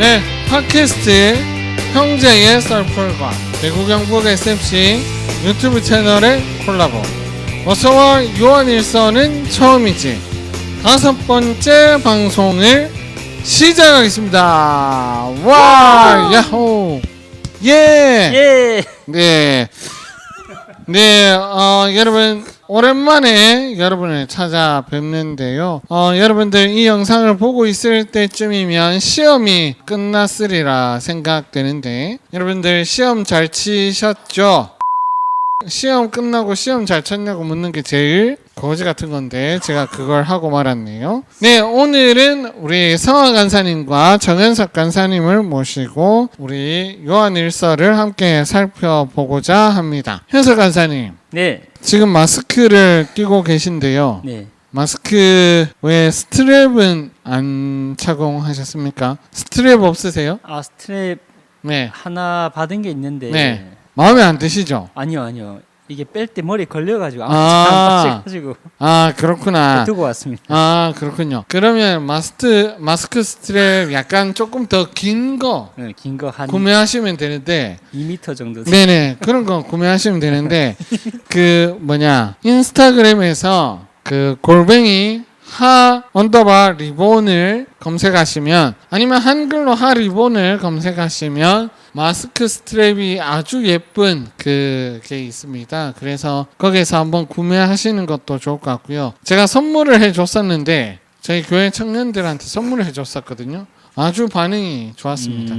네, 팟캐스트 형제의 썰풀과 대구 경북 SFC 유튜브 채널의 콜라보. 어서와 요한일서는 처음이지. 5번째 방송을 시작하겠습니다. 와, 야호, 예. 네, 여러분 오랜만에 여러분을 찾아뵙는데요. 여러분들 이 영상을 보고 있을 때쯤이면 시험이 끝났으리라 생각되는데 여러분들 시험 잘 치셨죠? 시험 끝나고 시험 잘 쳤냐고 묻는 게 제일 거지 같은 건데 제가 그걸 하고 말았네요. 네, 오늘은 우리 성화 간사님과 정현석 간사님을 모시고 우리 요한일서를 함께 살펴보고자 합니다. 현석 간사님, 네. 지금 마스크를 끼고 계신데요. 네. 마스크 왜 스트랩은 안 착용하셨습니까? 스트랩 없으세요? 아, 스트랩 네. 하나 받은 게 있는데. 네. 마음에 안 드시죠? 아니요. 이게 뺄 때 머리 걸려가지고 아. 빠져가지고 아, 그렇구나. 두고 왔습니다. 아, 그렇군요. 그러면 마스크 스트랩 약간 조금 더 긴 거 네, 긴 거 한 구매하시면 되는데 2m 정도. 네네, 그런 거 구매하시면 되는데 그 인스타그램에서 그 골뱅이 하 언더바 리본을 검색하시면 아니면 한글로 하 리본을 검색하시면 마스크 스트랩이 아주 예쁜 그게 있습니다. 그래서 거기에서 한번 구매하시는 것도 좋을 것 같고요. 제가 선물을 해줬었는데 저희 교회 청년들한테 선물을 해줬었거든요. 아주 반응이 좋았습니다.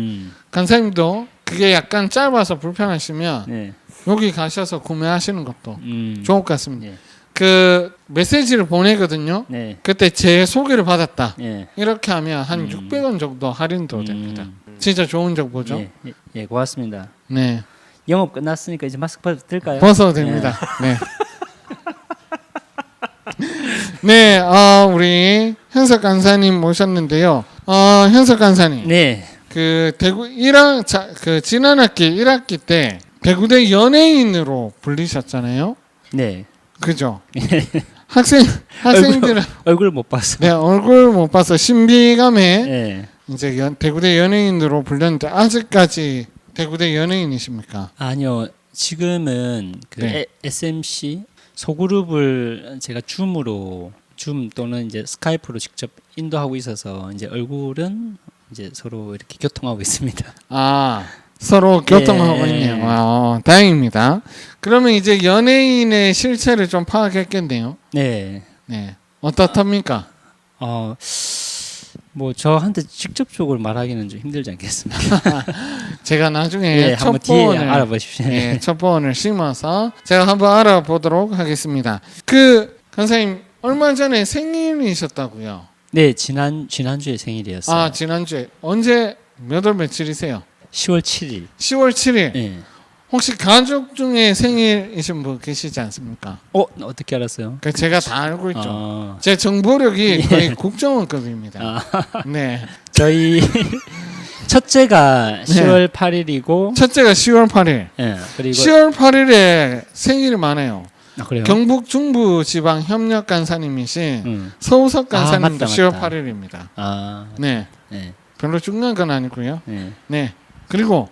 간사님도 그게 약간 짧아서 불편하시면 네. 여기 가셔서 구매하시는 것도 좋을 것 같습니다. 네. 그 메시지를 보내거든요. 네. 그때 제 소개를 받았다. 네. 이렇게 하면 한 600원 정도 할인도 됩니다. 진짜 좋은 정보죠. 예, 고맙습니다. 네, 영업 끝났으니까 이제 마스크 벗어도 될까요? 벗어도 됩니다. 네. 네, 우리 현석 간사님 모셨는데요. 현석 간사님. 네. 그 대구 지난 학기 1학기 때 대구대 연예인으로 불리셨잖아요. 네. 그죠? 학생들은 얼굴 못 봤어. 네, 얼굴 못 봐서 신비감에 네. 이제 대구대 연예인으로 불렸는데 아직까지 대구대 연예인이십니까? 아니요. 지금은 그 네. SMC 소그룹을 제가 줌 또는 이제 스카이프로 직접 인도하고 있어서 이제 얼굴은 이제 서로 이렇게 교통하고 있습니다. 아, 서로 교통하고 있네요. 다행입니다. 그러면 이제 연예인의 실체를 좀 파악했겠네요. 네. 네, 어떻답니까? 뭐 저한테 직접적으로 말하기는 좀 힘들지 않겠습니까? 제가 나중에 한번 뒤에 알아보십시오. 네, 첩보원을 심어서 제가 한번 알아보도록 하겠습니다. 그 간사님 얼마 전에 생일이셨다고요? 네, 지난주에 생일이었어요. 아, 지난주에 언제 몇 월 며칠이세요? 10월 7일. 10월 7일. 네. 혹시 가족 중에 생일이신 분 계시지 않습니까? 어떻게 알았어요? 제가 다 알고 있죠. 제 정보력이 거의 국정원급입니다. 네. 저희 첫째가 10월 8일이고 첫째가 10월 8일. 네, 그리고 10월 8일에 생일이 많아요. 그래요? 경북 중부 지방 협력 간사님이신 서우석 간사님도 맞다. 10월 8일입니다. 네. 네. 별로 중요한 건 아니고요. 네. 네. 그리고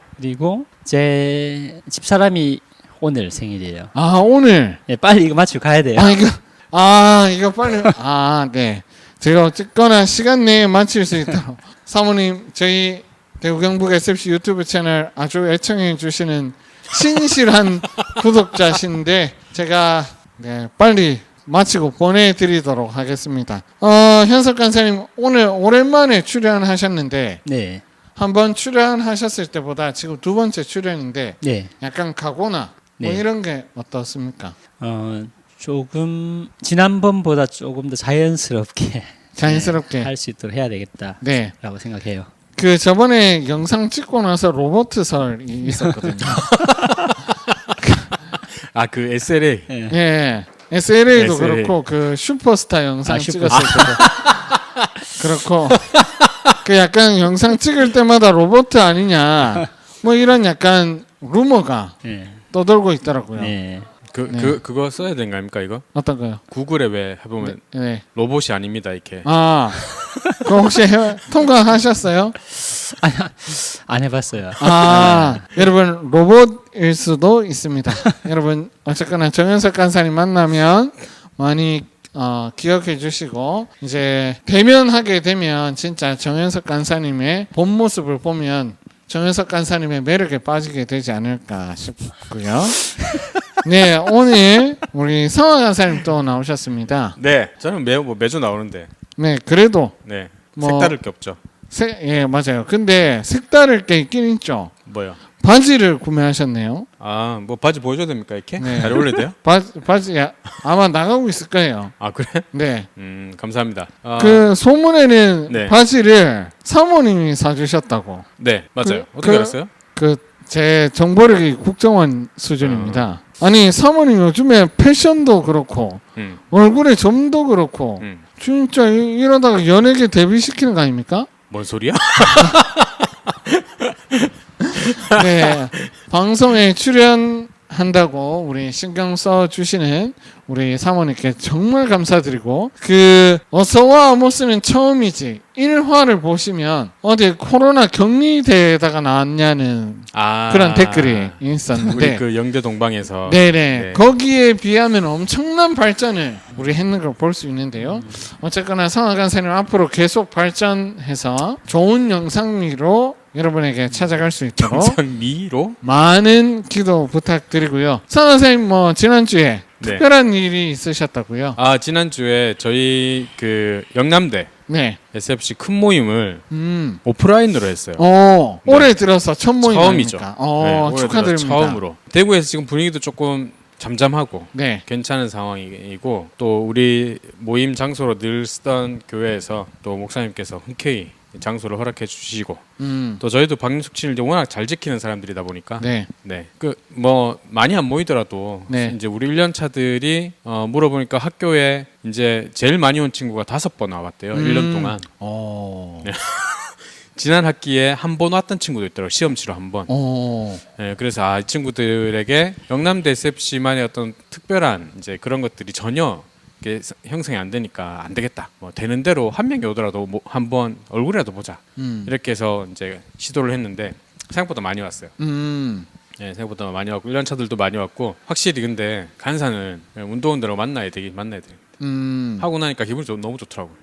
제 집사람이 오늘 생일이에요. 오늘. 네, 빨리 이거 맞추고 가야 돼요. 이거 빨리. 네. 제가 어쨌거나 시간 내에 마칠 수 있도록 사모님 저희 대구 경북 SFC 유튜브 채널 아주 애청해 주시는 신실한 구독자신데 제가 빨리 마치고 보내드리도록 하겠습니다. 현석 간사님 오늘 오랜만에 출연하셨는데 네. 한번 출연하셨을 때보다 지금 두 번째 출연인데 네. 약간 각오나 뭐 이런 게 어떻습니까? 조금 지난번보다 조금 더 자연스럽게 할 수 있도록 해야 되겠다라고 생각해요. 그 저번에 영상 찍고 나서 로버트설이 있었거든요. 그 SLA. 예. SLA도 SLA. 그렇고 그 슈퍼스타 영상 찍었을 때도 그렇고 그 약간 영상 찍을 때마다 로봇 아니냐 뭐 이런 약간 루머가 떠돌고 있더라고요. 네. 그거 써야 되는 거 아닙니까 이거? 어떤 거요? 구글에 왜 해보면 네. 로봇이 아닙니다 이렇게. 아, 그거 혹시 통과하셨어요? 안 해봤어요. 아, 여러분 로봇일 수도 있습니다. 여러분 어쨌거나 정현석 간사님 만나면 많이 기억해 주시고 이제 대면하게 되면 진짜 정현석 간사님의 본 모습을 보면 정현석 간사님의 매력에 빠지게 되지 않을까 싶고요. 네, 오늘 우리 성화 간사님 또 나오셨습니다. 네, 저는 매주 나오는데. 네, 그래도 네, 뭐- 색다를 게 없죠. 예, 맞아요. 근데 색다를 게 있긴 있죠. 뭐요? 바지를 구매하셨네요. 아, 뭐 바지 보여줘야 됩니까 이렇게? 네. 잘 어울려야 돼요? 바지 아마 나가고 있을 거예요. 아 그래? 네. 감사합니다. 그 소문에는 네. 바지를 사모님이 사주셨다고. 네, 맞아요. 그- 어떻게 알았어요? 그 제 정보력이 국정원 수준입니다. 아니 사모님 요즘에 패션도 그렇고 음, 얼굴에 점도 그렇고 음. 진짜 이러다가 연예계 데뷔시키는 거 아닙니까? 뭔 소리야? 네, 방송에 출연한다고 우리 신경 써 주시는 우리 사모님께 정말 감사드리고 그 어서와 모스는 처음이지 1화를 보시면 어디 코로나 격리대에다가 나왔냐는 아, 그런 댓글이 우리 있었는데 그 영대 동방에서. 네네 네. 거기에 비하면 엄청난 발전을 우리 했는 걸 볼 수 있는데요. 어쨌거나 성화 간사님 앞으로 계속 발전해서 좋은 영상미로 여러분에게 찾아갈 수 있도록 정상미로? 많은 기도 부탁드리고요. 성화 선생님 뭐 지난주에 네. 특별한 일이 있으셨다고요? 아 지난주에 저희 그 영남대 네. SFC 큰 모임을 음. 오프라인으로 했어요. 네. 네. 올해 들어서 첫 모임 처음이죠. 아닙니까? 네, 올해 축하드립니다. 들어 처음으로. 대구에서 지금 분위기도 조금 잠잠하고 네. 괜찮은 상황이고 또 우리 모임 장소로 늘 쓰던 교회에서 또 목사님께서 흔쾌히 장소를 허락해 주시고 또 저희도 방역 수칙을 이제 워낙 잘 지키는 사람들이다 보니까 네. 네. 그 뭐 많이 안 모이더라도 네. 이제 우리 1년 차들이 물어보니까 학교에 이제 제일 많이 온 친구가 5번 와봤대요. 1년 동안. 네. 지난 학기에 한 번 왔던 친구도 있더라고요. 시험 치러 한 번. 네, 그래서 이 친구들에게 영남대 SFC만의 어떤 특별한 이제 그런 것들이 전혀 이게 형성이 안 되니까 안 되겠다. 뭐 되는 대로 한 명이 오더라도 뭐 한번 얼굴이라도 보자. 이렇게 해서 이제 시도를 했는데 생각보다 많이 왔어요. 네, 생각보다 많이 왔고 1년 차들도 많이 왔고 확실히 근데 간사는 운동원들하고 만나야 됩니다. 하고 나니까 기분이 너무 좋더라고요.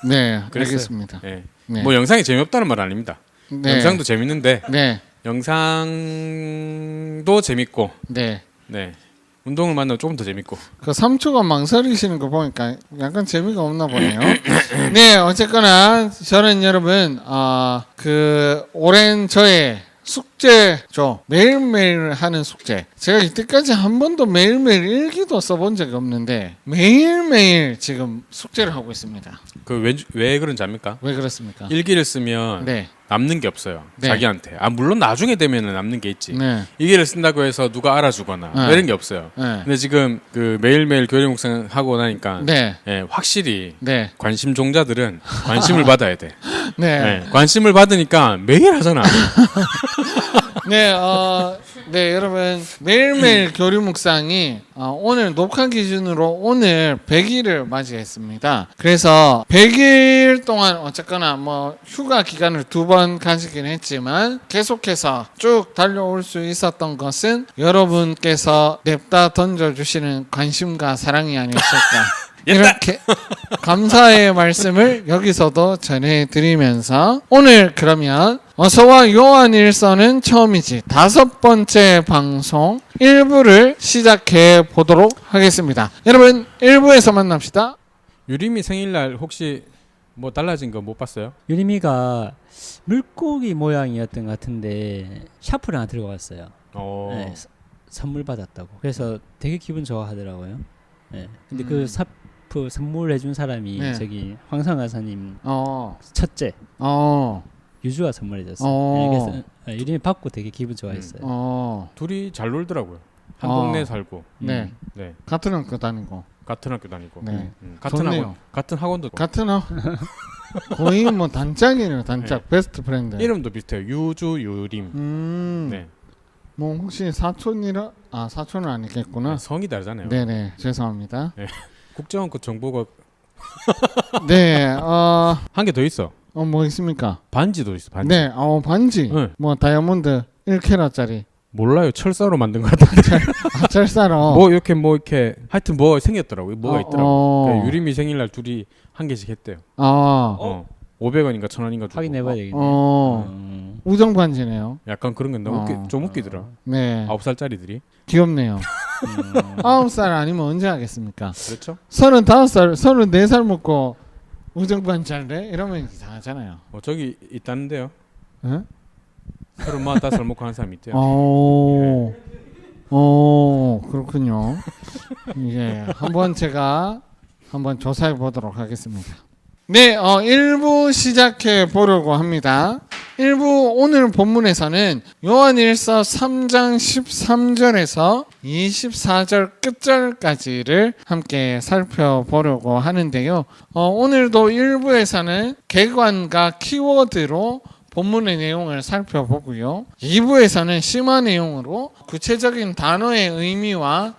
네. 그랬어요. 알겠습니다. 네. 네. 뭐 영상이 재미없다는 말 아닙니다. 네. 영상도 재밌는데 네. 영상도 재밌고 네. 네. 운동을 만나면 조금 더 재밌고. 그 3초간 망설이시는 거 보니까 약간 재미가 없나 보네요. 네, 어쨌거나 저는 여러분 그 오랜 저의 숙제죠. 매일매일 하는 숙제. 제가 이때까지 한 번도 매일매일 일기도 써본 적이 없는데 매일매일 지금 숙제를 하고 있습니다. 그 왜 그런지 압니까? 왜 그렇습니까? 일기를 쓰면 네. 남는 게 없어요. 네. 자기한테. 물론 나중에 되면은 남는 게 있지. 네. 일기를 쓴다고 해서 누가 알아주거나 네. 이런 게 없어요. 네. 근데 지금 그 매일매일 교리 묵상 하고 나니까 네. 확실히 네. 관심 종자들은 관심을 받아야 돼. 네. 네, 관심을 받으니까 매일 하잖아. 네, 네, 여러분 매일매일 교류 묵상이 오늘 녹화 기준으로 오늘 100일을 맞이했습니다. 그래서 100일 동안 어쨌거나 뭐 휴가 기간을 2번 가지긴 했지만 계속해서 쭉 달려올 수 있었던 것은 여러분께서 냅다 던져주시는 관심과 사랑이 아니었을까. 이렇게 감사의 말씀을 여기서도 전해드리면서 오늘 그러면 어서와 요한일서는 처음이지 5번째 방송 1부를 시작해 보도록 하겠습니다. 여러분 1부에서 만납시다. 유림이 생일날 혹시 뭐 달라진 거 못 봤어요? 유림이가 물고기 모양이었던 것 같은데 샤프를 하나 들고 왔어요. 네, 선물 받았다고. 그래서 되게 기분 좋아하더라고요. 네. 근데 그 샤프 선물해준 사람이 네. 저기 황상가사님 어. 첫째 어. 유주가 선물해줬어요. 어. 네, 그래서 유림이 받고 되게 기분 좋아했어요. 어. 둘이 잘 놀더라고요. 한 어. 동네 살고. 네. 네. 같은 학교 다니고. 같은 학교 다니고. 네. 같은 좋네요. 학원. 같은 학원도. 같은 거의 뭐 단짝이네요. 단짝. 네. 베스트 프렌드. 이름도 비슷해요. 유주 유림. 네. 뭐 혹시 사촌이라 사촌은 아니겠구나. 성이 다르잖아요. 네네 죄송합니다. 국정원급 정보가 네, 한 개 더 있어. 뭐 있습니까? 반지도 있어. 반지. 네, 반지. 네. 뭐 다이아몬드 1캐럿짜리. 몰라요. 철사로 만든 것 같은데. 철사로. 뭐 이렇게 하여튼 뭐 생겼더라고요. 뭐가 있더라고. 그러니까 유림이 생일날 둘이 한 개씩 했대요. 500원인가 1000원인가 주고. 확인해봐야 되겠네. 우정 반지네요. 약간 그런 건데 좀 웃기더라. 네, 9살짜리들이. 귀엽네요. 9살 아니면 언제 하겠습니까? 그렇죠? 35살, 34살 먹고 우정 반지 할래? 이러면 이상하잖아요. 저기 있다는데요. 예? 35살 먹고 하는 사람이 있대요. 그렇군요. 예, 제가 한번 조사해 보도록 하겠습니다. 네, 1부 시작해 보려고 합니다. 1부 오늘 본문에서는 요한일서 3장 13절에서 24절 끝절까지를 함께 살펴보려고 하는데요. 오늘도 1부에서는 개관과 키워드로 본문의 내용을 살펴보고요. 2부에서는 심화 내용으로 구체적인 단어의 의미와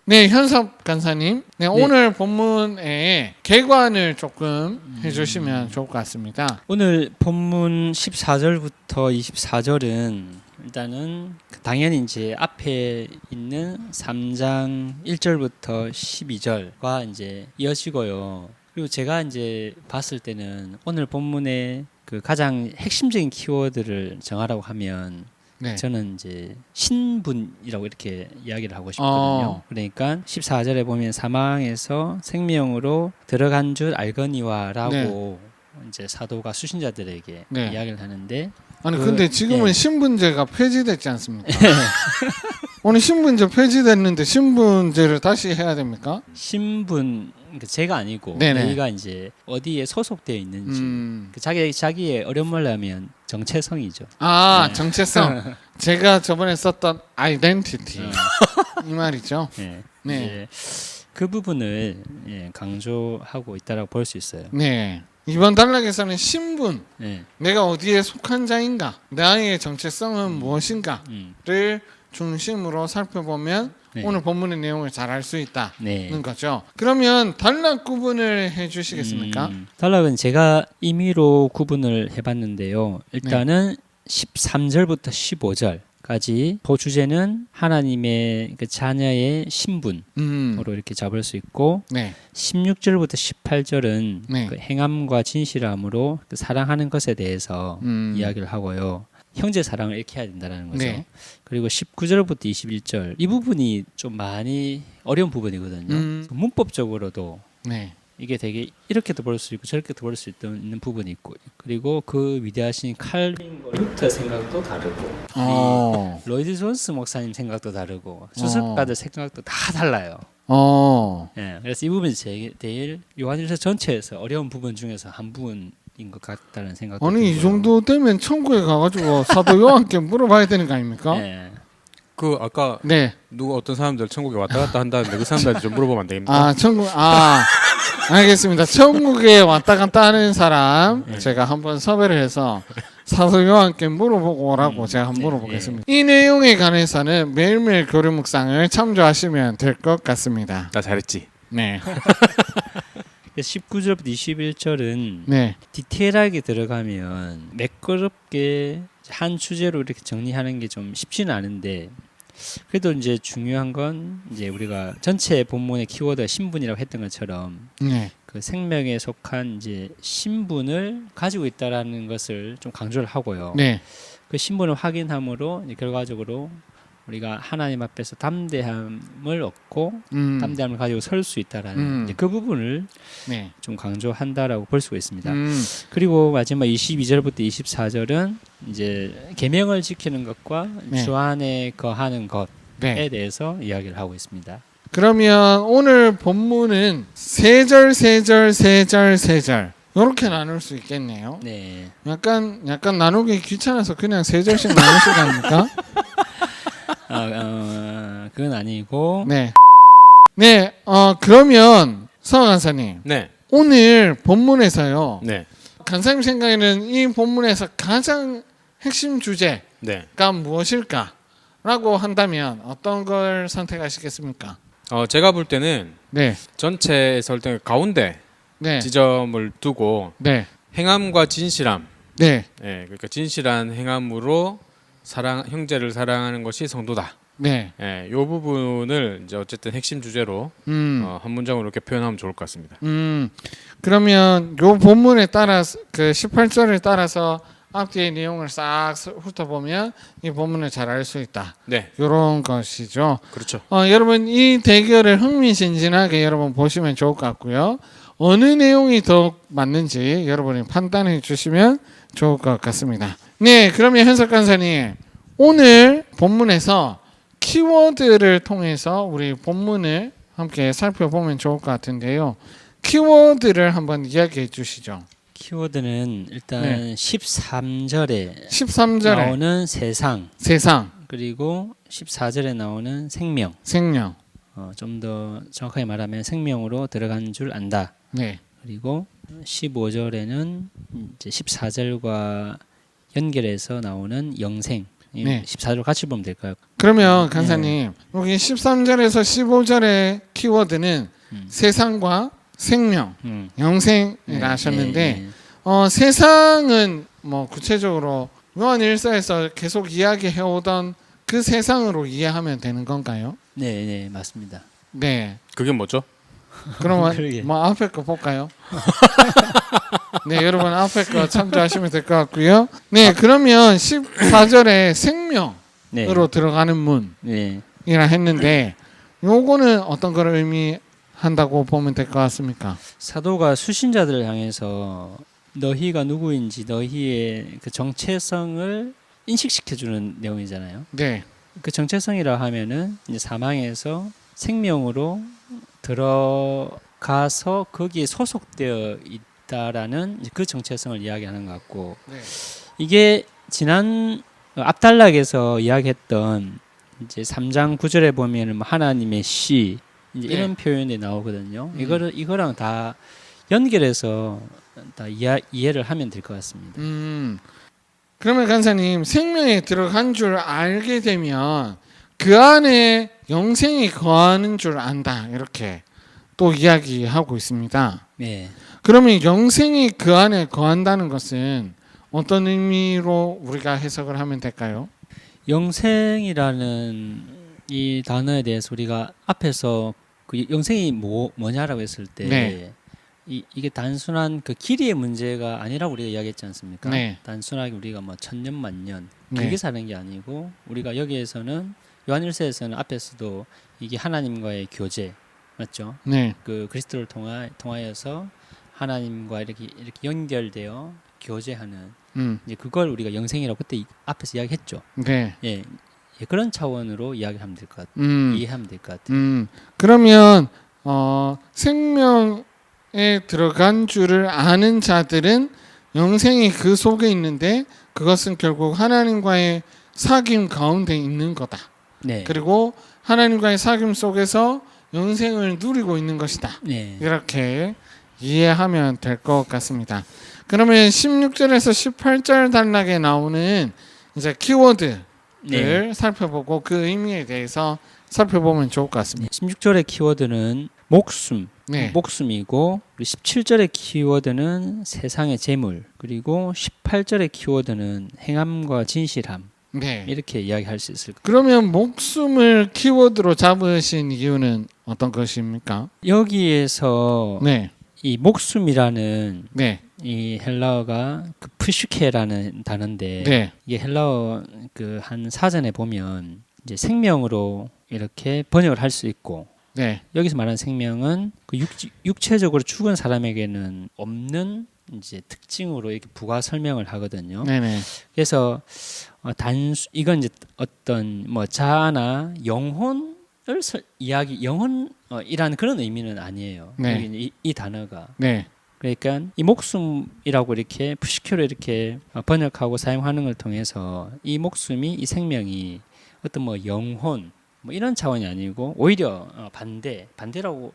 네, 현섭 간사님. 네, 오늘 본문에 개관을 조금 해주시면 좋을 것 같습니다. 오늘 본문 14절부터 24절은 일단은 당연히 이제 앞에 있는 3장 1절부터 12절과 이제 이어지고요. 그리고 제가 이제 봤을 때는 오늘 본문의 그 가장 핵심적인 키워드를 정하라고 하면 네. 저는 이제 신분이라고 이렇게 이야기를 하고 싶거든요. 그러니까 14절에 보면 사망에서 생명으로 들어간 줄 알거니와라고 이제 사도가 수신자들에게 네. 이야기를 하는데 아니 근데 지금은 예. 신분제가 폐지됐지 않습니까? 오늘 신분제 폐지됐는데 신분제를 다시 해야 됩니까? 신분 그러니까 제가 아니고 네네. 저희가 이제 어디에 소속되어 있는지 그 자기의 어려운 말로 하면 정체성이죠. 네. 정체성. 제가 저번에 썼던 아이덴티티 이 말이죠. 네. 네. 이제 그 부분을 강조하고 있다라고 볼 수 있어요. 네. 이번 단락에서는 신분, 네. 내가 어디에 속한 자인가, 나의 정체성은 무엇인가를 중심으로 살펴보면 네. 오늘 본문의 내용을 잘 알 수 있다는 네. 거죠. 그러면 단락 구분을 해주시겠습니까? 단락은 제가 임의로 구분을 해봤는데요. 일단은 13절부터 15절까지 그 주제는 하나님의 그 자녀의 신분으로 이렇게 잡을 수 있고 네. 16절부터 18절은 네. 그 행함과 진실함으로 그 사랑하는 것에 대해서 이야기를 하고요. 형제 사랑을 이렇게 해야 된다는 거죠. 네. 그리고 19절부터 21절 이 부분이 좀 많이 어려운 부분이거든요. 문법적으로도 네. 이게 되게 이렇게도 볼 수 있고 저렇게도 볼 수 있는 부분이 있고 그리고 그 위대하신 칼빈과 루터 생각도 다르고 이 로이드 존스 목사님 생각도 다르고 주석가들 생각도 다 달라요. 예, 그래서 이 부분이 제일 요한일서 전체에서 어려운 부분 중에서 한 부분인 것 같다는 생각도 아니 들고요. 이 정도 되면 천국에 가가지고 사도 요한께 물어봐야 되는 거 아닙니까? 예. 그 아까 네. 누가 어떤 사람들 천국에 왔다 갔다 한다는데 그 사람들한테 좀 물어보면 안 되겠습니까? 천국 알겠습니다. 천국에 왔다 갔다 하는 사람 제가 한번 섭외를 해서 사도 요한께 물어보고 오라고 제가 한번 물어보겠습니다. 이 내용에 관해서는 매일매일 교리 묵상을 참조하시면 될 것 같습니다. 나 잘했지. 네. 19절부터 21절은 네. 디테일하게 들어가면 매끄럽게 한 주제로 이렇게 정리하는 게 좀 쉽지는 않은데 그래도 이제 중요한 건 이제 우리가 전체 본문의 키워드가 신분이라고 했던 것처럼 네. 그 생명에 속한 이제 신분을 가지고 있다라는 것을 좀 강조를 하고요. 네. 그 신분을 확인함으로 이제 결과적으로 우리가 하나님 앞에서 담대함을 얻고 담대함을 가지고 설 수 있다라는 이제 그 부분을 네. 좀 강조한다라고 볼 수가 있습니다. 그리고 마지막 22절부터 24절은 이제 계명을 지키는 것과 네. 주 안에 거하는 것에 네. 대해서 이야기를 하고 있습니다. 그러면 오늘 본문은 세 절 이렇게 나눌 수 있겠네요. 네. 약간 나누기 귀찮아서 그냥 세 절씩 나누실 거 아닙니까? 그건 아니고 네. 네. 그러면 서 간사님. 네. 오늘 본문에서요. 네. 간사님 생각에는 이 본문에서 가장 핵심 주제가 네. 무엇일까? 라고 한다면 어떤 걸 선택하시겠습니까? 제가 볼 때는 네, 전체에서 볼 때 가운데 네, 지점을 두고 네, 행함과 진실함, 네, 그러니까 진실한 행함으로 형제를 사랑하는 것이 성도다. 네. 이 부분을 이제 어쨌든 핵심 주제로 한 문장으로 이렇게 표현하면 좋을 것 같습니다. 그러면 요 본문에 따라서 그 18절을 따라서 앞뒤의 내용을 싹 훑어보면 이 본문을 잘 알 수 있다. 네, 이런 것이죠. 그렇죠. 여러분 이 대결을 흥미진진하게 여러분 보시면 좋을 것 같고요. 어느 내용이 더 맞는지 여러분이 판단해 주시면 좋을 것 같습니다. 네, 그러면 현석 간사님 오늘 본문에서 키워드를 통해서 우리 본문을 함께 살펴보면 좋을 것 같은데요. 키워드를 한번 이야기해 주시죠. 키워드는 일단 네. 13절에 13절에 나오는 세상, 그리고 14절에 나오는 생명. 생명. 좀 더 정확하게 말하면 생명으로 들어간 줄 안다. 네. 그리고 15절에는 이제 14절과 연결해서 나오는 영생. 네. 14절 같이 보면 될까요? 그러면 간사님 여기 13절에서 15절의 키워드는 세상과 생명, 영생이라 하셨는데 세상은 뭐 구체적으로 요한 1서에서 계속 이야기해 오던 그 세상으로 이해하면 되는 건가요? 네, 네, 맞습니다. 네. 그게 뭐죠? 그러면 그러게. 뭐 앞에 거 볼까요? 네, 여러분 앞에 거 참조하시면 될 것 같고요. 네, 그러면 14절에 생명으로 네. 들어가는 문이라 네. 했는데 요거는 어떤 걸 의미한다고 보면 될 것 같습니까? 사도가 수신자들을 향해서 너희가 누구인지 너희의 그 정체성을 인식시켜 주는 내용이잖아요. 네. 그 정체성이라 하면은 이제 사망에서 생명으로 들어가서 거기에 소속되어 있다라는 이제 그 정체성을 이야기하는 것 같고, 네. 이게 지난 앞단락에서 이야기했던 이제 3장 9절에 보면은 뭐 하나님의 씨 이제 네. 이런 표현이 나오거든요. 이거랑 다 연결해서 다 이해를 하면 될 것 같습니다. 그러면 간사님 생명에 들어간 줄 알게 되면 그 안에 영생이 거하는 줄 안다 이렇게 또 이야기하고 있습니다. 네. 그러면 영생이 그 안에 거한다는 것은 어떤 의미로 우리가 해석을 하면 될까요? 영생이라는 이 단어에 대해서 우리가 앞에서 그 영생이 뭐냐라고 했을 때 네. 이게 단순한 그 길이의 문제가 아니라고 우리가 이야기했지 않습니까? 네. 단순하게 우리가 뭐 천년 만년 네. 길게 사는 게 아니고 우리가 여기에서는 요한일서에서는 앞에서도 이게 하나님과의 교제 맞죠? 네. 그 그리스도를 통하여서 하나님과 이렇게 연결되어 교제하는 이제 그걸 우리가 영생이라고 그때 앞에서 이야기했죠. 네. 예, 그런 차원으로 이야기하면 될 것 같아요. 이해하면 될 것 같아요. 그러면 생명에 들어간 줄을 아는 자들은 영생이 그 속에 있는데 그것은 결국 하나님과의 사귐 가운데 있는 거다. 네. 그리고 하나님과의 사귐 속에서 영생을 누리고 있는 것이다. 네. 이렇게 이해하면 될 것 같습니다. 그러면 16절에서 18절 단락에 나오는 이제 키워드를 네. 살펴보고 그 의미에 대해서 살펴보면 좋을 것 같습니다. 16절의 키워드는 목숨, 네. 목숨이고 17절의 키워드는 세상의 재물, 그리고 18절의 키워드는 행함과 진실함. 네. 이렇게 이야기할 수 있을 거예요. 그러면 목숨을 키워드로 잡으신 이유는 어떤 것입니까? 여기에서 네. 이 목숨이라는 네. 이 헬라어가 그 푸슈케라는 단어인데 네. 이게 헬라어 그 한 사전에 보면 이제 생명으로 이렇게 번역을 할 수 있고 네. 여기서 말하는 생명은 그 육체적으로 죽은 사람에게는 없는 이제 특징으로 이렇게 부가 설명을 하거든요. 네네. 그래서 이건 이제 어떤 뭐 자아나 영혼을 영혼이라는 그런 의미는 아니에요. 네. 여기 이 단어가. 네. 그러니까 이 목숨이라고 이렇게 푸시큐로 이렇게 번역하고 사용하는 걸 통해서 이 목숨이 이 생명이 어떤 뭐 영혼 뭐 이런 차원이 아니고 오히려 반대라고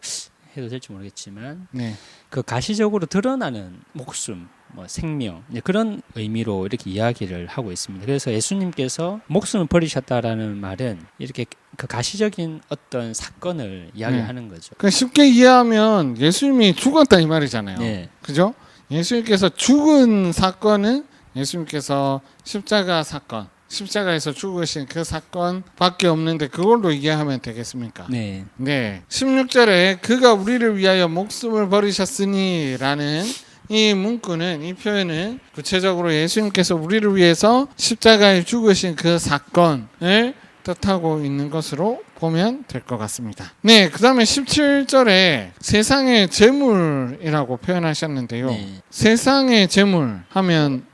해도 될지 모르겠지만 네. 그 가시적으로 드러나는 목숨, 뭐 생명 이제 그런 의미로 이렇게 이야기를 하고 있습니다. 그래서 예수님께서 목숨을 버리셨다라는 말은 이렇게 그 가시적인 어떤 사건을 이야기하는 거죠. 그 쉽게 이해하면 예수님이 죽었다 이 말이잖아요. 네. 그죠? 예수님께서 죽은 사건은 예수님께서 십자가 사건, 십자가에서 죽으신 그 사건밖에 없는데 그걸로 이해하면 되겠습니까? 네. 네. 16절에 그가 우리를 위하여 목숨을 버리셨으니라는 이 문구는, 이 표현은 구체적으로 예수님께서 우리를 위해서 십자가에 죽으신 그 사건을 뜻하고 있는 것으로 보면 될 것 같습니다. 네, 그 다음에 17절에 세상의 재물이라고 표현하셨는데요. 네. 세상의 재물 하면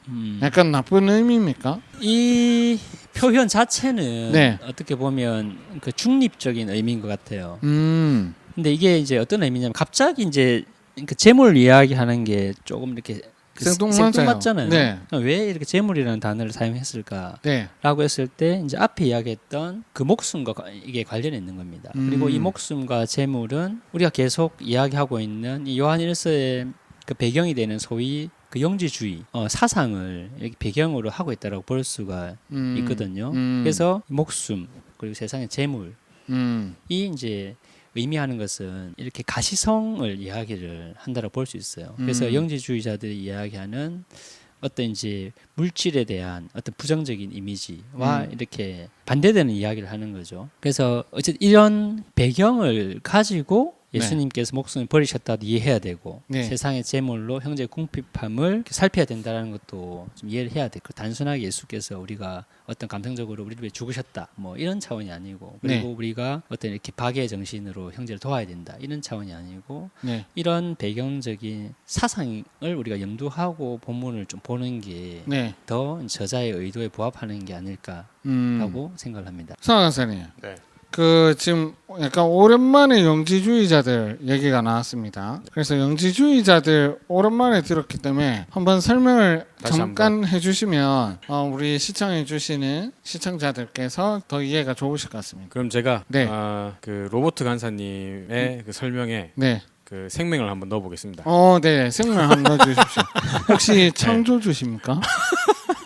약간 나쁜 의미입니까? 이 표현 자체는 네. 어떻게 보면 그 중립적인 의미인 것 같아요. 음, 근데 이게 이제 어떤 의미냐면 갑자기 이제 그 재물 이야기하는 게 조금 이렇게 생뚱맞잖아요. 네. 왜 이렇게 재물이라는 단어를 사용했을까라고 네. 했을 때 이제 앞에 이야기했던 그 목숨과 이게 관련이 있는 겁니다. 그리고 이 목숨과 재물은 우리가 계속 이야기하고 있는 이 요한 1서의 그 배경이 되는 소위 그 영지주의 사상을 이렇게 배경으로 하고 있다라고 볼 수가 있거든요. 그래서 목숨 그리고 세상의 재물이 이제 의미하는 것은 이렇게 가시성을 이야기를 한다고 볼 수 있어요. 그래서 영지주의자들이 이야기하는 어떤 이제 물질에 대한 어떤 부정적인 이미지와 이렇게 반대되는 이야기를 하는 거죠. 그래서 어쨌든 이런 배경을 가지고 예수님께서 목숨을 버리셨다도 이해해야 되고 네. 세상의 재물로 형제의 궁핍함을 살펴야 된다는 것도 좀 이해를 해야 되고 단순하게 예수께서 우리가 어떤 감성적으로 우리를 위해 죽으셨다 뭐 이런 차원이 아니고 그리고 네. 우리가 어떤 이렇게 박의 정신으로 형제를 도와야 된다 이런 차원이 아니고 네. 이런 배경적인 사상을 우리가 염두하고 본문을 좀 보는 게 더 저자의 의도에 부합하는 게 아닐까라고 생각을 합니다. 성환 강사님. 네. 그 지금 약간 오랜만에 영지주의자들 얘기가 나왔습니다. 그래서 영지주의자들 오랜만에 들었기 때문에 한번 설명을 다시 잠깐 해주시면 우리 시청해주시는 시청자들께서 더 이해가 좋으실 것 같습니다. 그럼 제가 네. 그 로버트 간사님의 그 설명에 네. 그 생명을 한번 넣어보겠습니다. 네. 생명 한번 넣어주십시오. 혹시 창조주십니까?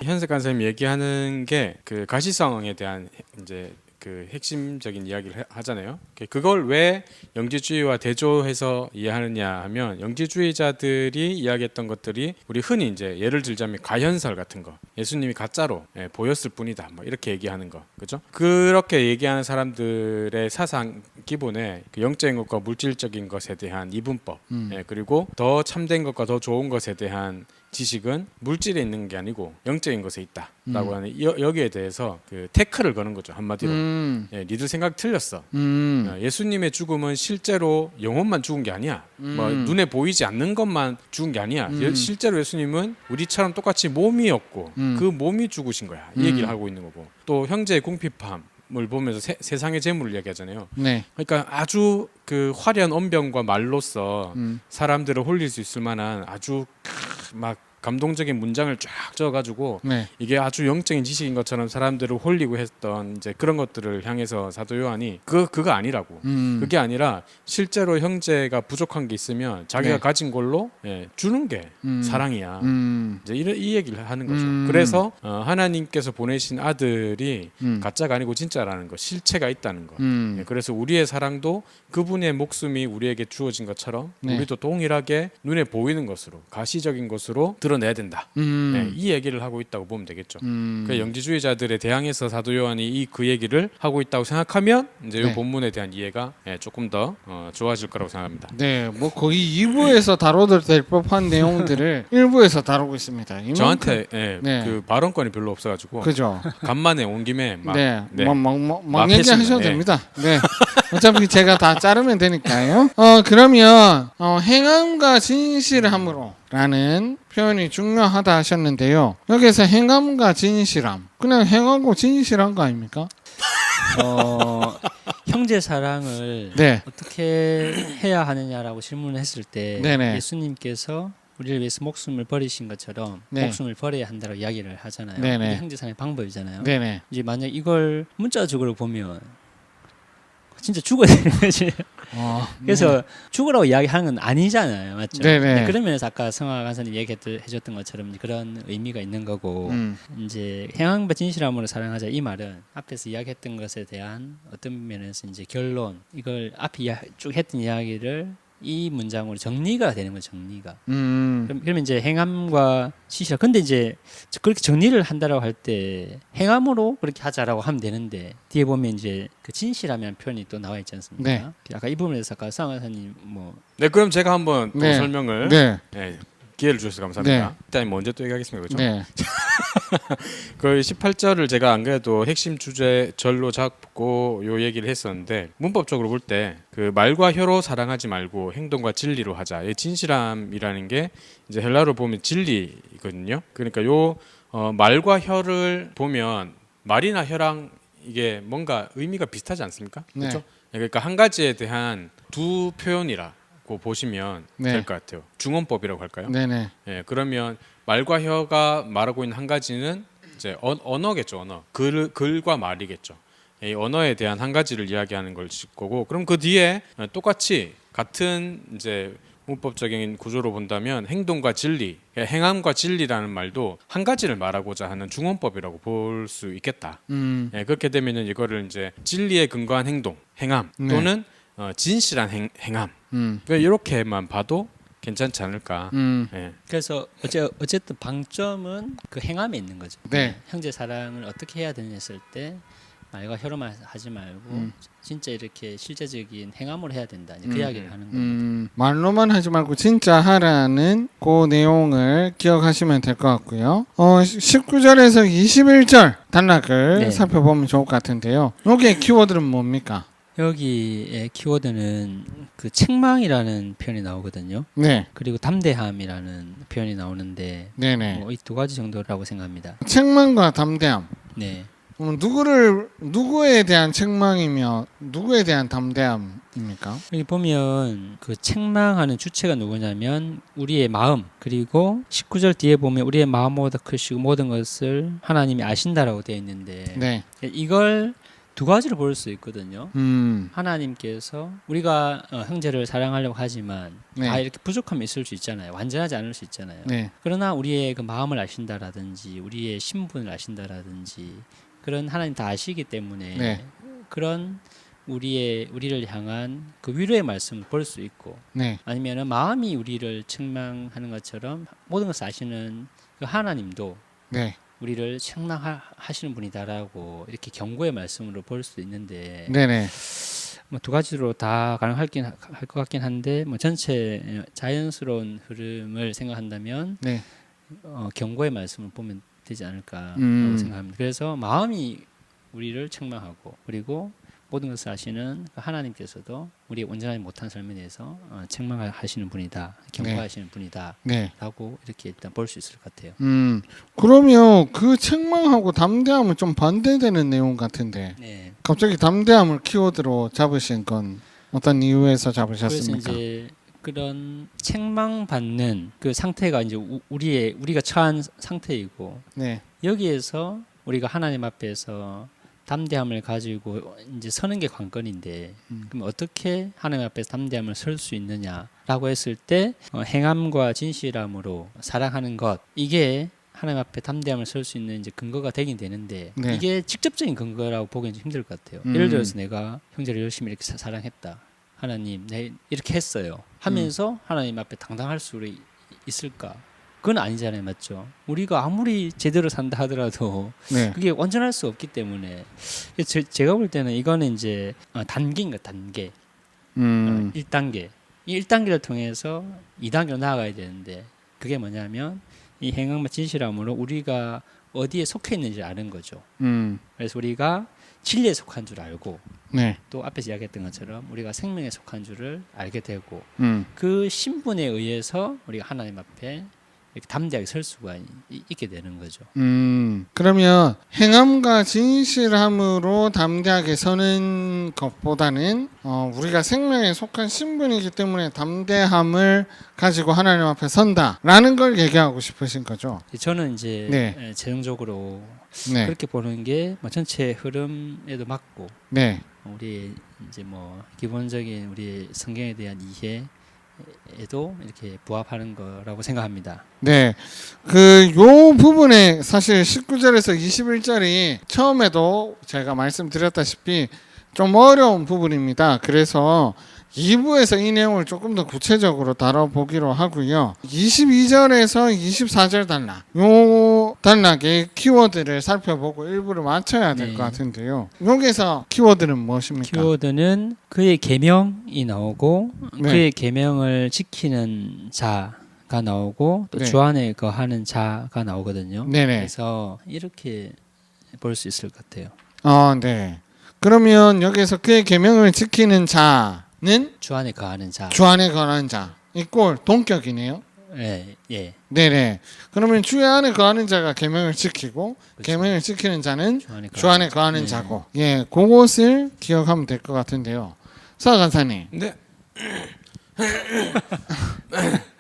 현석 간사님 얘기하는 게 그 가시성에 대한 이제 그 핵심적인 이야기를 하잖아요. 그걸 왜 영지주의와 대조해서 이해하느냐 하면 영지주의자들이 이야기했던 것들이 우리 흔히 이제 예를 들자면 가현설 같은 거, 예수님이 가짜로 보였을 뿐이다, 뭐 이렇게 얘기하는 거, 그죠? 그렇게 얘기하는 사람들의 사상 기본에 그 영적인 것과 물질적인 것에 대한 이분법, 그리고 더 참된 것과 더 좋은 것에 대한 지식은 물질에 있는 게 아니고 영적인 것에 있다라고 하는 여기에 대해서 그 태클을 거는 거죠, 한마디로. 니들 생각 틀렸어. 예수님의 죽음은 실제로 영혼만 죽은 게 아니야. 뭐 눈에 보이지 않는 것만 죽은 게 아니야. 실제로 예수님은 우리처럼 똑같이 몸이었고 그 몸이 죽으신 거야. 이 얘기를 하고 있는 거고. 또 형제의 궁핍함을 보면서 세상의 재물을 얘기하잖아요. 네. 그러니까 아주 그 화려한 언변과 말로써 사람들을 홀릴 수 있을 만한 아주 막 감동적인 문장을 쫙 적어가지고 이게 아주 영적인 지식인 것처럼 사람들을 홀리고 했던 이제 그런 것들을 향해서 사도 요한이 그거 아니라고. 그게 아니라 실제로 형제가 부족한 게 있으면 자기가 가진 걸로 주는 게 사랑이야. 이제 이 얘기를 하는 거죠. 그래서 하나님께서 보내신 아들이 가짜가 아니고 진짜라는 거, 실체가 있다는 거. 그래서 우리의 사랑도 그분의 목숨이 우리에게 주어진 것처럼 우리도 동일하게 눈에 보이는 것으로 가시적인 것으로 드러내야 된다. 이 얘기를 하고 있다고 보면 되겠죠. 그 영지주의자들에 대항해서 사도 요한이 그 얘기를 하고 있다고 생각하면 이제 이 본문에 대한 이해가 조금 더 좋아질 거라고 생각합니다. 네, 뭐 거의 2부에서 다뤄도 될 법한 내용들을 1부에서 다루고 있습니다. 저한테 그 발언권이 별로 없어가지고 그죠. 간만에 온 김에 막 막 얘기하셔도 됩니다. 네, 어차피 제가 다 자르면 되니까요. 그러면 행함과 진실함으로라는 표현이 중요하다 하셨는데요. 여기서 행함과 진실함, 그냥 행하고 진실한 거 아닙니까? 형제 사랑을 어떻게 해야 하느냐라고 질문을 했을 때 예수님께서 우리를 위해서 목숨을 버리신 것처럼 목숨을 버려야 한다고 이야기를 하잖아요. 이게 형제 사랑의 방법이잖아요. 이제 만약 이걸 문자적으로 보면 진짜 죽어야 되는 거지. 그래서 네. 죽으라고 이야기하는 건 아니잖아요, 맞죠? 네네. 네, 그런 면에서 아까 성화 간사님 얘기해줬던 것처럼 그런 의미가 있는 거고 이제 행함과 진실함으로 사랑하자 이 말은 앞에서 이야기했던 것에 대한 어떤 면에서 이제 결론 이걸 앞에 쭉 했던 이야기를 이 문장으로 정리가 되는 거죠. 정리가. 그러면 이제 행함과 진실함. 근데 이제 그렇게 정리를 한다라고 할 때 행함으로 그렇게 하자라고 하면 되는데 뒤에 보면 이제 그 진실함이라는 표현이 또 나와 있지 않습니까? 네. 아까 이 부분에서 아까 상하사님 네, 그럼 제가 한번 또 네. 설명을 네. 네, 기회를 주셔서 감사합니다. 네. 일단 먼저 또 얘기하겠습니다. 그죠? 네. 그 18절을 제가 안 그래도 핵심 주제 절로 잡고 요 얘기를 했었는데 문법적으로 볼 때 그 말과 혀로 사랑하지 말고 행동과 진리로 하자. 이 진실함이라는 게 이제 헬라로 보면 진리거든요. 그러니까 요 말과 혀를 보면 말이나 혀랑 이게 뭔가 의미가 비슷하지 않습니까? 네. 그렇죠? 그러니까 한 가지에 대한 두 표현이라고 보시면 네. 될 것 같아요. 중언법이라고 할까요? 네네. 예, 그러면 말과 혀가 말하고 있는 한 가지는 이제 언어겠죠, 언어. 글과 말이겠죠. 이 언어에 대한 한 가지를 이야기하는 걸 거고, 그럼 그 뒤에 똑같이 같은 이제 문법적인 구조로 본다면 행동과 진리, 행함과 진리라는 말도 한 가지를 말하고자 하는 중언법이라고 볼 수 있겠다. 예, 그렇게 되면은 이거를 이제 진리에 근거한 행동, 행함 네. 또는 진실한 행함. 그러니까 이렇게만 봐도 괜찮지 않을까. 예. 그래서 어쨌든 방점은 그 행함에 있는 거죠. 네. 형제 사랑을 어떻게 해야 되냐 했을 때 말과 혀로만 하지 말고 진짜 이렇게 실제적인 행함으로 해야 된다. 이제 그 이야기를 하는 겁니다. 말로만 하지 말고 진짜 하라는 그 내용을 기억하시면 될 것 같고요. 19절에서 21절 단락을 네. 살펴보면 좋을 것 같은데요. 여기에 키워드는 뭡니까? 여기의 키워드는 그 책망이라는 표현이 나오거든요. 네. 그리고 담대함이라는 표현이 나오는데 네네. 이 두 가지 정도라고 생각합니다. 책망과 담대함. 네. 누구에 대한 책망이며 누구에 대한 담대함입니까? 여기 보면 그 책망하는 주체가 누구냐면 우리의 마음, 그리고 19절 뒤에 보면 우리의 마음보다 크시고 모든 것을 하나님이 아신다라고 되어 있는데 네. 이걸 두 가지로 볼 수 있거든요. 음. 하나님께서 우리가 형제를 사랑하려고 하지만 네. 다 이렇게 부족함이 있을 수 있잖아요. 완전하지 않을 수 있잖아요. 네. 그러나 우리의 그 마음을 아신다라든지 우리의 신분을 아신다라든지 그런 하나님 다 아시기 때문에 네. 그런 우리를 향한 그 위로의 말씀을 볼 수 있고 네. 아니면은 마음이 우리를 책망하는 것처럼 모든 것을 아시는 그 하나님도 네. 우리를 책망하시는 분이다라고 이렇게 경고의 말씀으로 볼 수 있는데 네네. 뭐 두 가지로 다 가능할 것 같긴 한데 뭐 전체 자연스러운 흐름을 생각한다면 네. 경고의 말씀을 보면 되지 않을까라고 생각합니다. 그래서 마음이 우리를 책망하고 그리고 모든 것을 아시는 하나님께서도 우리의 온전하지 못한 삶에 대해서 책망하시는 분이다, 경고하시는 분이다라고 네. 이렇게 일단 볼 수 있을 것 같아요. 그러면 그 책망하고 담대함은 좀 반대되는 내용 같은데 네. 갑자기 담대함을 키워드로 잡으신 건 어떤 이유에서 그래서 잡으셨습니까? 이제 그런 책망받는 그 상태가 이제 우리가 처한 상태이고 네. 여기에서 우리가 하나님 앞에서 담대함을 가지고 이제 서는 게 관건인데 그럼 어떻게 하나님 앞에서 담대함을 설 수 있느냐라고 했을 때 행함과 진실함으로 사랑하는 것 이게 하나님 앞에 담대함을 설 수 있는 이제 근거가 되긴 되는데 네. 이게 직접적인 근거라고 보기는 좀 힘들 것 같아요. 예를 들어서 내가 형제를 열심히 이렇게 사랑했다. 하나님, 내 이렇게 했어요. 하면서 하나님 앞에 당당할 수 있을까? 그건 아니잖아요, 맞죠? 우리가 아무리 제대로 산다 하더라도 네. 그게 완전할 수 없기 때문에 제가 볼 때는 이거는 이제 단계인가 단계. 1단계. 이 1단계를 통해서 2단계로 나아가야 되는데 그게 뭐냐면 이 행함과 진실함으로 우리가 어디에 속해 있는지 아는 거죠. 그래서 우리가 진리에 속한 줄 알고 네. 또 앞에서 이야기했던 것처럼 우리가 생명에 속한 줄을 알게 되고 그 그 신분에 의해서 우리가 하나님 앞에 이렇게 담대하게 설 수가 있게 되는 거죠. 그러면 행함과 진실함으로 담대하게 서는 것보다는 우리가 생명에 속한 신분이기 때문에 담대함을 가지고 하나님 앞에 선다라는 걸 얘기하고 싶으신 거죠. 저는 이제 네. 재정적으로 네. 그렇게 보는 게 뭐 전체 흐름에도 맞고 네. 우리 이제 뭐 기본적인 우리 성경에 대한 이해에도 이렇게 부합하는 거라고 생각합니다. 네, 그 요 부분에 사실 19절에서 21절이 처음에도 제가 말씀드렸다시피 좀 어려운 부분입니다. 그래서 2부에서 이 내용을 조금 더 구체적으로 다뤄보기로 하고요. 22절에서 24절 단락, 요 단락의 키워드를 살펴보고 일부를 맞춰야 될 것 네. 같은데요. 여기서 키워드는 무엇입니까? 키워드는 그의 계명이 나오고 네. 그의 계명을 지키는 자가 나오고 또 네. 주 안에 거하는 자가 나오거든요. 네네. 그래서 이렇게 볼 수 있을 것 같아요. 네. 그러면 여기서 그의 계명을 지키는 자는 주 안에 거하는 자. 주 안에 거하는 자. 이꼴 동격이네요. 예, 예. 네네. 그러면 주 안에 거하는 자가 계명을 지키고 그렇죠. 계명을 지키는 자는 주 주 안에 거하는 네. 자고. 예, 그것을 기억하면 될 것 같은데요. 사 간사님 네.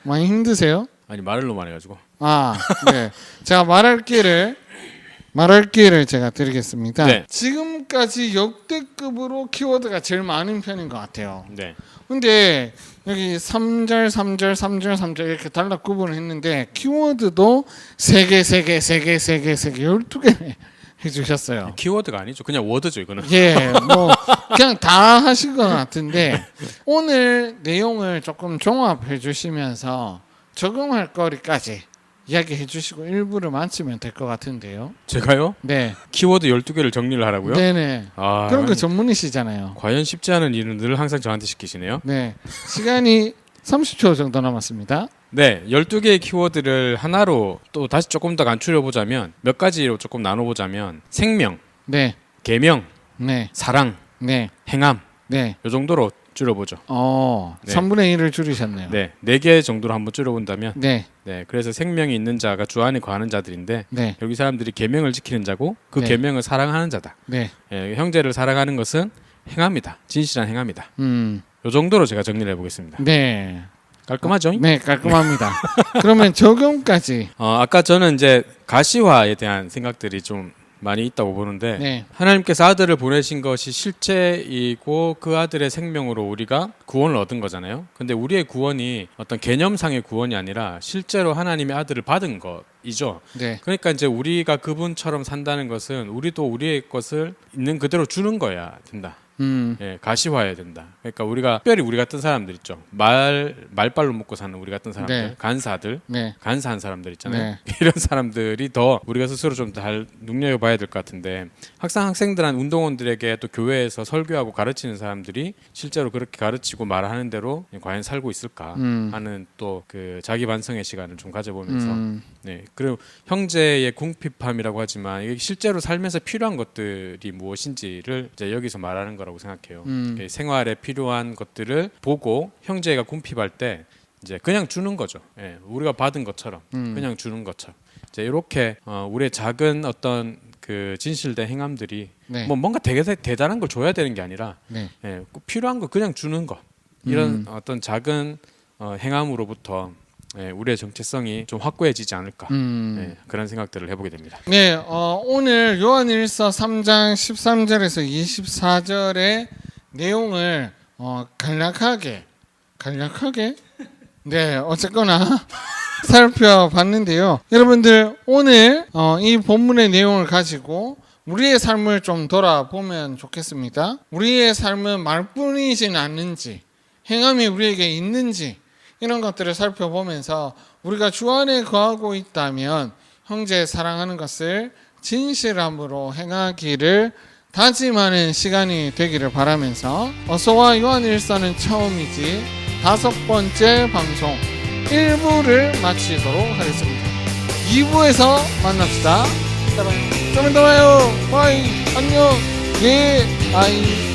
많이 힘드세요? 아니 말을 너무 많이 해가지고. 네. 제가 말할 기회를 제가 드리겠습니다. 네. 지금까지 역대급으로 키워드가 제일 많은 편인 것 같아요. 네. 근데 여기 3절, 3절, 3절, 3절 이렇게 단락 구분을 했는데 키워드도 3개, 12개 해주셨어요. 키워드가 아니죠. 그냥 워드죠 이거는. 예, 뭐 그냥 다 하신 것 같은데 오늘 내용을 조금 종합해 주시면서 적용할 거리까지 이야기해 주시고 일부를 마치면 될 것 같은데요. 제가요? 네, 키워드 12개를 정리를 하라고요? 네네. 아, 그런 거 전문이시잖아요. 과연 쉽지 않은 일은 늘 항상 저한테 시키시네요. 네, 시간이 30초 정도 남았습니다. 네, 12개의 키워드를 하나로 또 다시 조금 더 간추려 보자면 몇 가지로 조금 나눠 보자면 생명, 네, 계명, 네, 사랑, 네, 행함 네. 요 정도로 줄여보죠. 네. 3분의 1을 줄이셨네요. 네, 4개 정도로 한번 줄여본다면 네, 네, 그래서 생명이 있는 자가 주 안에 거하는 자들인데 네, 여기 사람들이 계명을 지키는 자고 그 네. 계명을 사랑하는 자다. 네. 예, 형제를 사랑하는 것은 행함이다. 진실한 행함이다. 요 정도로 제가 정리를 해보겠습니다. 네. 깔끔하죠? 네, 깔끔합니다. 그러면 적용까지. 아까 저는 이제 가시화에 대한 생각들이 좀 많이 있다고 보는데 네, 하나님께서 아들을 보내신 것이 실체이고 그 아들의 생명으로 우리가 구원을 얻은 거잖아요. 근데 우리의 구원이 어떤 개념상의 구원이 아니라 실제로 하나님의 아들을 받은 것이죠. 네, 그러니까 이제 우리가 그분처럼 산다는 것은 우리도 우리의 것을 있는 그대로 주는 거야 된다. 예, 가시화해야 된다. 그러니까 우리가 특별히 우리 같은 사람들 있죠. 말빨로 먹고 사는 우리 같은 사람들, 네. 간사들, 네, 간사한 사람들 있잖아요. 네. 이런 사람들이 더 우리가 스스로 좀 잘 눈여겨봐야 될 것 같은데 학생들한 운동원들에게 또 교회에서 설교하고 가르치는 사람들이 실제로 그렇게 가르치고 말하는 대로 과연 살고 있을까 하는 또 그 자기 반성의 시간을 좀 가져보면서 네, 그리고 형제의 궁핍함이라고 하지만 이게 실제로 살면서 필요한 것들이 무엇인지를 이제 여기서 말하는 거라고 생각해요. 생활에 필요한 것들을 보고 형제가 궁핍할 때 이제 그냥 주는 거죠. 예, 우리가 받은 것처럼 그냥 주는 것처럼 이제 이렇게 우리의 작은 어떤 그 진실된 행함들이 네. 뭐 뭔가 되게 대단한 걸 줘야 되는 게 아니라 네. 예, 필요한 거 그냥 주는 것 이런 어떤 작은 행함으로부터 예, 우리의 정체성이 좀 확고해지지 않을까 예, 그런 생각들을 해보게 됩니다. 네, 오늘 요한일서 3장 13절에서 24절의 내용을 간략하게 네, 어쨌거나 살펴봤는데요. 여러분들 오늘 이 본문의 내용을 가지고 우리의 삶을 좀 돌아보면 좋겠습니다. 우리의 삶은 말뿐이진 않는지 행함이 우리에게 있는지 이런 것들을 살펴보면서 우리가 주 안에 거하고 있다면 형제 사랑하는 것을 진실함으로 행하기를 다짐하는 시간이 되기를 바라면서 어서와 요한일서는 처음이지 5번째 방송 1부를 마치도록 하겠습니다. 2부에서 만납시다. 좀 이따 봐요. 바이. 안녕. 예. 바이.